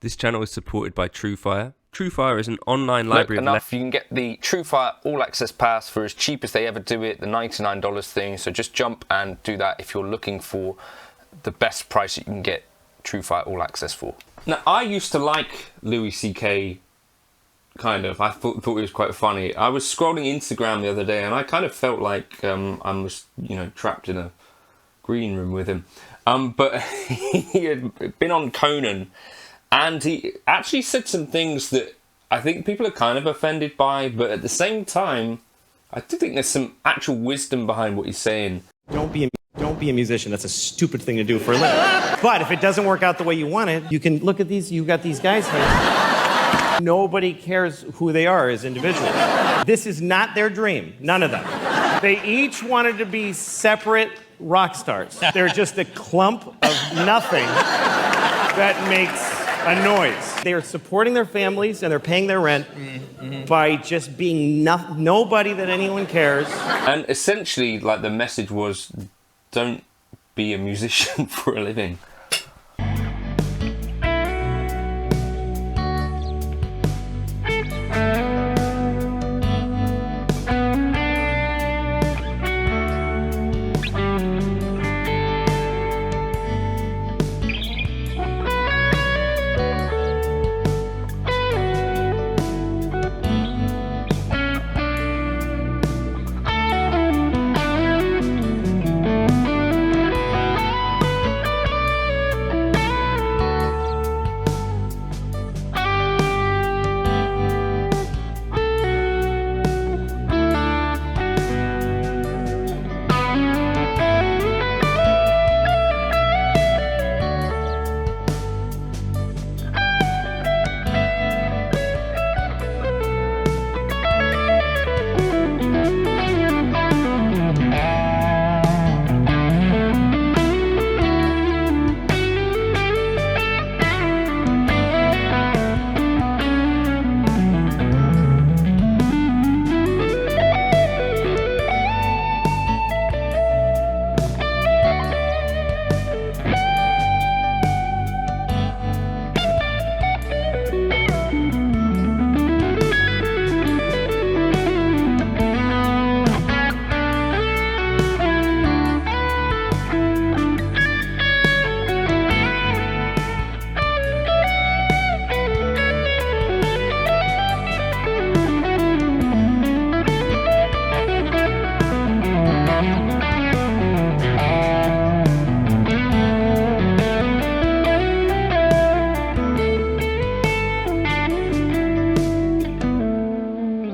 This channel is supported by Truefire. Truefire is an online library enough, you can get the Truefire All Access Pass for as cheap as they ever do it, the $99 thing. So just jump and do that if you're looking for the best price you can get Truefire All Access for. Now, I used to like Louis C.K. kind of. I thought he was quite funny. I was scrolling Instagram the other day and I kind of felt like I was, trapped in a green room with him. But he had been on Conan and he actually said some things that I think people are kind of offended by, but at the same time, I do think there's some actual wisdom behind what he's saying. Don't be a musician. That's a stupid thing to do for a living. But if it doesn't work out the way you want it, you can look at these. You've got these guys here. Nobody cares who they are as individuals. This is not their dream. None of them. They each wanted to be separate rock stars. They're just a clump of nothing that makes a noise. They are supporting their families and they're paying their rent by just being nobody that anyone cares. And essentially, the message was, don't be a musician for a living.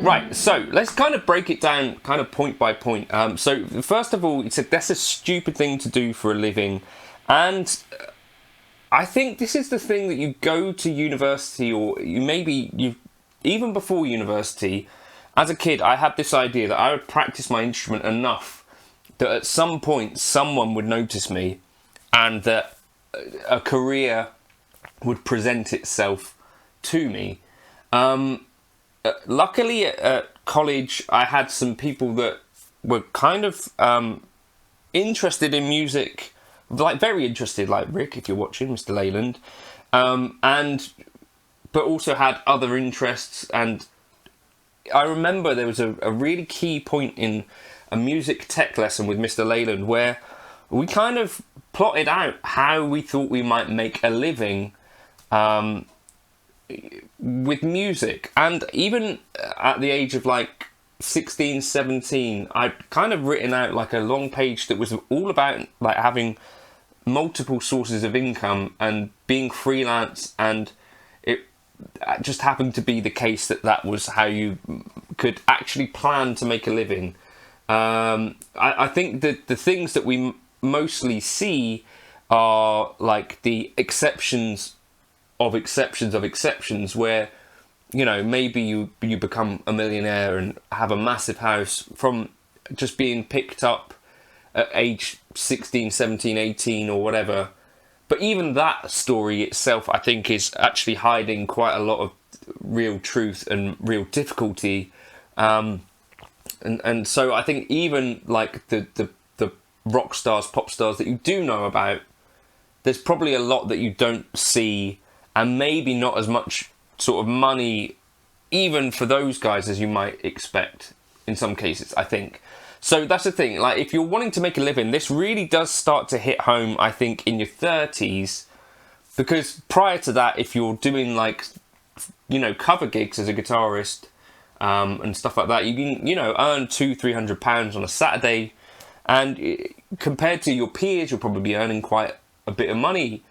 Right, so let's kind of break it down kind of point by point. So first of all, he said that's a stupid thing to do for a living. And I think this is the thing that you go to university, or you even before university, as a kid, I had this idea that I would practice my instrument enough that at some point someone would notice me and that a career would present itself to me. Luckily at college, I had some people that were kind of interested in music, very interested, like Rick, if you're watching, Mr. Leyland, but also had other interests. And I remember there was a really key point in a music tech lesson with Mr. Leyland where we kind of plotted out how we thought we might make a living with music. And even at the age of 16, 17, I'd kind of written out a long page that was all about having multiple sources of income and being freelance, and it just happened to be the case that was how you could actually plan to make a living. I think that the things that we mostly see are the exceptions of exceptions where maybe you become a millionaire and have a massive house from just being picked up at age 16, 17, 18 or whatever. But even that story itself, I think, is actually hiding quite a lot of real truth and real difficulty. And so I think even the rock stars, pop stars that you do know about, there's probably a lot that you don't see and maybe not as much sort of money even for those guys as you might expect in some cases, I think. So that's the thing, like if you're wanting to make a living, this really does start to hit home, I think, in your 30s, because prior to that, if you're doing like, you know, cover gigs as a guitarist and stuff like that, you can, you know, earn £200-300 on a Saturday, and compared to your peers, you'll probably be earning quite a bit of money.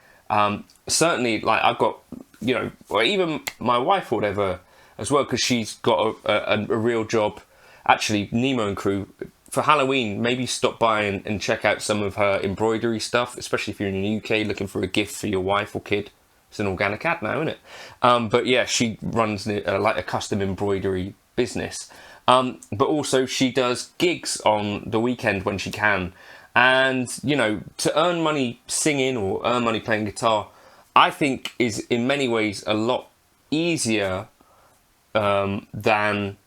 Certainly, like I've got, you know, or even my wife or whatever as well, because she's got a real job. Actually, Nemo and crew, for Halloween, maybe stop by and check out some of her embroidery stuff, especially if you're in the UK looking for a gift for your wife or kid. It's an organic ad now, isn't it? But yeah, she runs like a custom embroidery business. But also she does gigs on the weekend when she can. And, you know, to earn money singing or earn money playing guitar, I think is in many ways a lot easier than,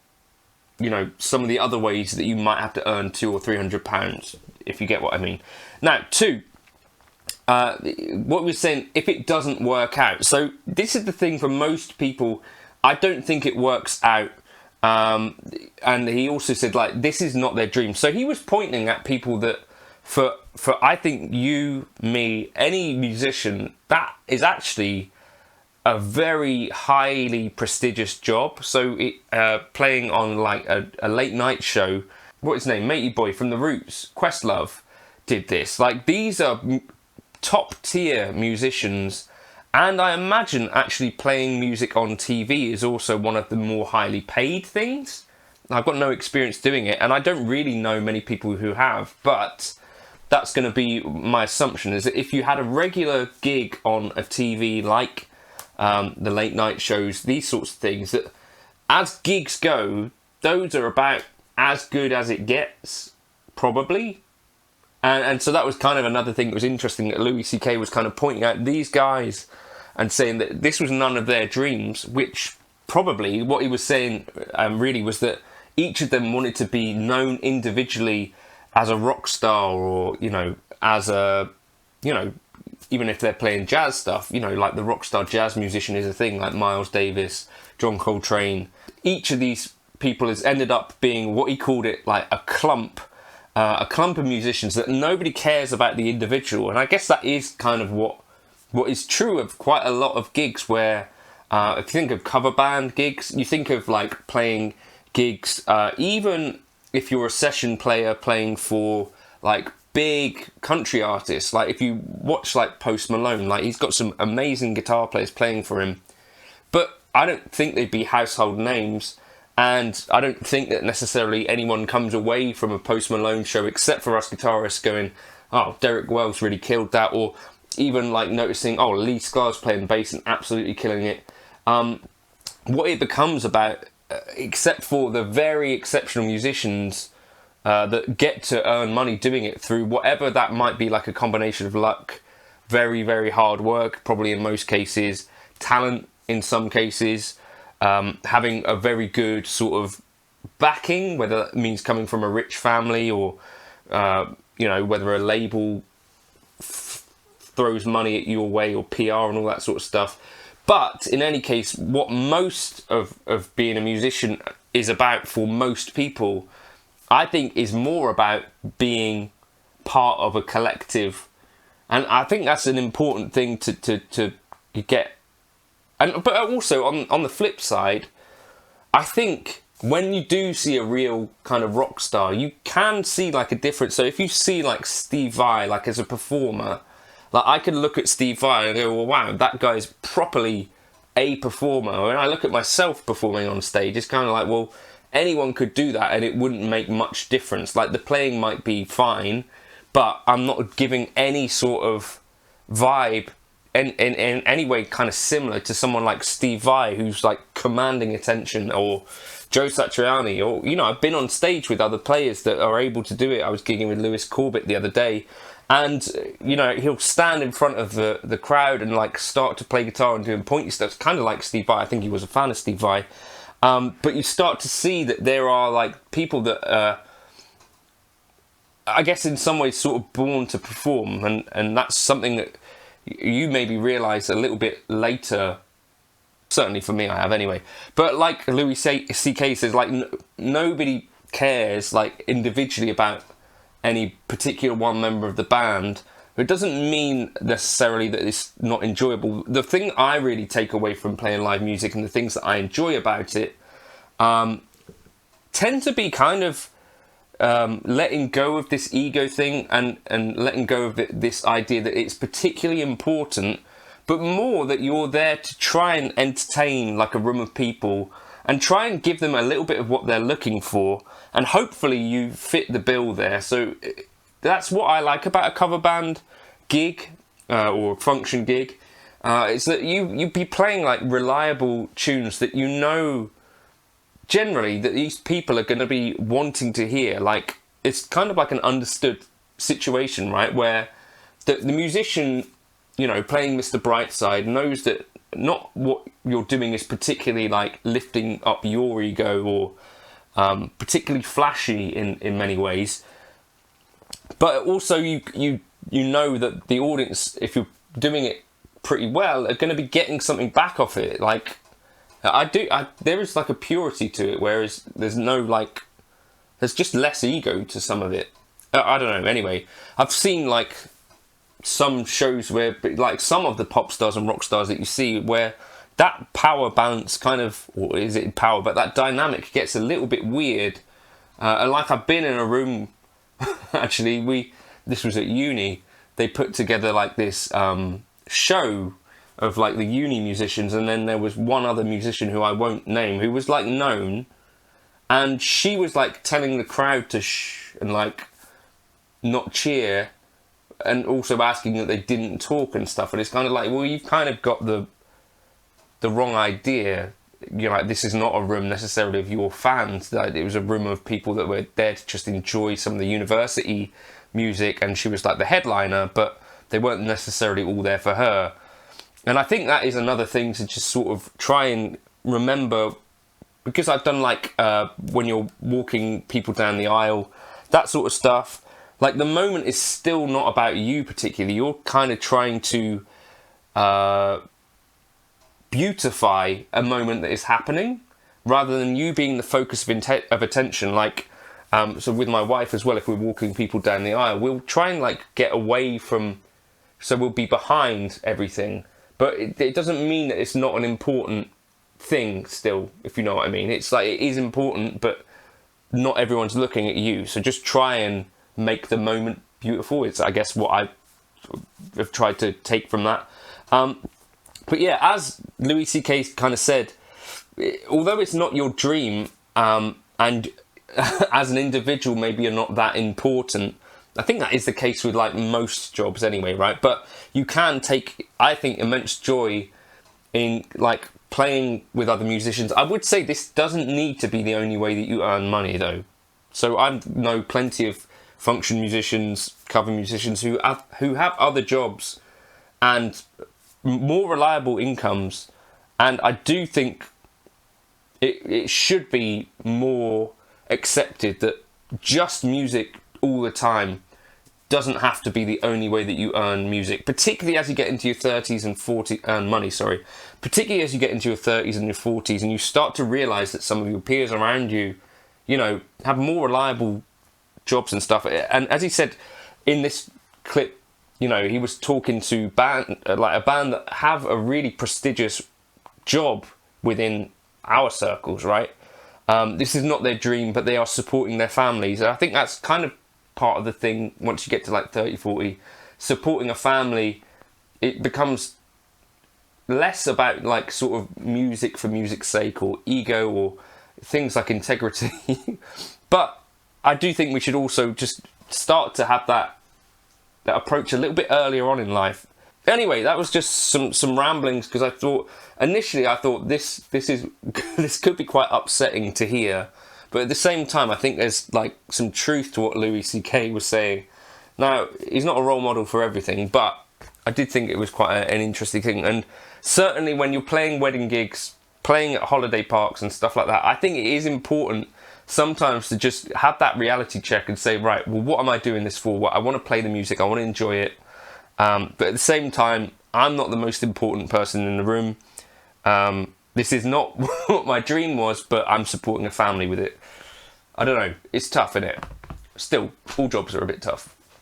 you know, some of the other ways that you might have to earn £200 or £300, if you get what I mean. Now, two, what we're saying, if it doesn't work out. So this is the thing for most people, I don't think it works out. And he also said, like, this is not their dream. So he was pointing at people that, for I think you, me, any musician, that is actually a very highly prestigious job. So playing on like a late night show, what's his name, Matey Boy from The Roots, Questlove, did this. Like, these are top tier musicians, and I imagine actually playing music on TV is also one of the more highly paid things. I've got no experience doing it, and I don't really know many people who have, but that's going to be my assumption, is that if you had a regular gig on a TV like the late night shows, these sorts of things, that as gigs go, those are about as good as it gets, probably. And so that was kind of another thing that was interesting, that Louis CK was kind of pointing out these guys and saying that this was none of their dreams, which probably what he was saying really was that each of them wanted to be known individually as a rock star, or, you know, as a, you know, even if they're playing jazz stuff, you know, like the rock star jazz musician is a thing, like Miles Davis, John Coltrane. Each of these people has ended up being what he called it, like a clump of musicians that nobody cares about the individual. And I guess that is kind of what is true of quite a lot of gigs, where if you think of cover band gigs, you think of like playing gigs, even if you're a session player playing for like big country artists, like if you watch like Post Malone, like he's got some amazing guitar players playing for him, but I don't think they'd be household names. And I don't think that necessarily anyone comes away from a Post Malone show, except for us guitarists, going, oh, Derek Wells really killed that, or even like noticing, oh, Lee Sklar's playing bass and absolutely killing it. What it becomes about, except for the very exceptional musicians that get to earn money doing it through whatever that might be, like a combination of luck, very, very hard work, probably in most cases, talent in some cases, having a very good sort of backing, whether that means coming from a rich family, or, you know, whether a label throws money at your way, or PR and all that sort of stuff. But in any case, what most of being a musician is about for most people, I think, is more about being part of a collective. And I think that's an important thing to get. But also on the flip side, I think when you do see a real kind of rock star, you can see like a difference. So if you see like Steve Vai, like as a performer, like I could look at Steve Vai and go, well, wow, that guy's properly a performer. When I look at myself performing on stage, it's kind of like, well, anyone could do that and it wouldn't make much difference. Like the playing might be fine, but I'm not giving any sort of vibe in any way kind of similar to someone like Steve Vai, who's like commanding attention, or Joe Satriani, or, you know, I've been on stage with other players that are able to do it. I was gigging with Lewis Corbett the other day, and, you know, he'll stand in front of the crowd and like start to play guitar and doing pointy stuff, kind of like Steve Vai. I think he was a fan of Steve Vai. But you start to see that there are like people that I guess in some ways sort of born to perform, and that's something that you maybe realise a little bit later. Certainly for me, I have anyway. But like Louis C.K. says, like nobody cares like individually about any particular one member of the band. It doesn't mean necessarily that it's not enjoyable. The thing I really take away from playing live music and the things that I enjoy about it tend to be kind of letting go of this ego thing and letting go of this idea that it's particularly important, but more that you're there to try and entertain like a room of people and try and give them a little bit of what they're looking for, and hopefully you fit the bill there. So that's what I like about a cover band gig or function gig. It's that you be playing like reliable tunes that you know generally that these people are going to be wanting to hear. Like it's kind of like an understood situation, right? Where the musician, you know, playing Mr. Brightside knows that not what you're doing is particularly like lifting up your ego or particularly flashy in many ways, but also you know that the audience, if you're doing it pretty well, are going to be getting something back off it. Like there is like a purity to it, whereas there's just less ego to some of it. I don't know. Anyway, I've seen like some shows where like some of the pop stars and rock stars that you see where that power balance kind of, or is it power, but that dynamic gets a little bit weird. And like I've been in a room, actually, this was at uni, they put together like this show of like the uni musicians, and then there was one other musician who I won't name, who was like known, and she was like telling the crowd to shh and like not cheer, and also asking that they didn't talk and stuff. And it's kind of like, well, you've kind of got the wrong idea. You know, like, this is not a room necessarily of your fans. Like, it was a room of people that were there to just enjoy some of the university music, and she was like the headliner, but they weren't necessarily all there for her. And I think that is another thing to just sort of try and remember, because I've done like when you're walking people down the aisle, that sort of stuff. Like the moment is still not about you particularly. You're kind of trying to beautify a moment that is happening, rather than you being the focus of attention. Like, so with my wife as well, if we're walking people down the aisle, we'll try and like get away from, so we'll be behind everything. But it doesn't mean that it's not an important thing still, if you know what I mean. It's like, it is important, but not everyone's looking at you. So just try and make the moment beautiful. It's, I guess, what I have tried to take from that. But yeah, as Louis C.K. kind of said, although it's not your dream, and as an individual maybe you're not that important, I think that is the case with like most jobs anyway, right? But you can take, I think, immense joy in like playing with other musicians. I would say this doesn't need to be the only way that you earn money though. So I know plenty of function musicians, cover musicians who have other jobs and more reliable incomes, and I do think it should be more accepted that just music all the time doesn't have to be the only way that you earn music, particularly as you get into your 30s and 40s, earn money, sorry. Particularly as you get into your 30s and your 40s and you start to realise that some of your peers around you, you know, have more reliable jobs and stuff. And as he said in this clip, you know, he was talking to a band that have a really prestigious job within our circles, right? This is not their dream, but they are supporting their families. And I think that's kind of part of the thing once you get to like 30, 40. Supporting a family, it becomes less about like sort of music for music's sake or ego or things like integrity. But I do think we should also just start to have that approach a little bit earlier on in life. Anyway, that was just some ramblings, because I thought initially this could be quite upsetting to hear, but at the same time I think there's like some truth to what Louis C.K. was saying. Now, he's not a role model for everything, but I did think it was quite an interesting thing. And certainly when you're playing wedding gigs, playing at holiday parks and stuff like that, I think it is important sometimes to just have that reality check and say, right, well, what am I doing this for? I want to play the music, I want to enjoy it, But at the same time, I'm not the most important person in the room. This is not what my dream was, but I'm supporting a family with it. I don't know. It's tough, isn't it? Still, all jobs are a bit tough.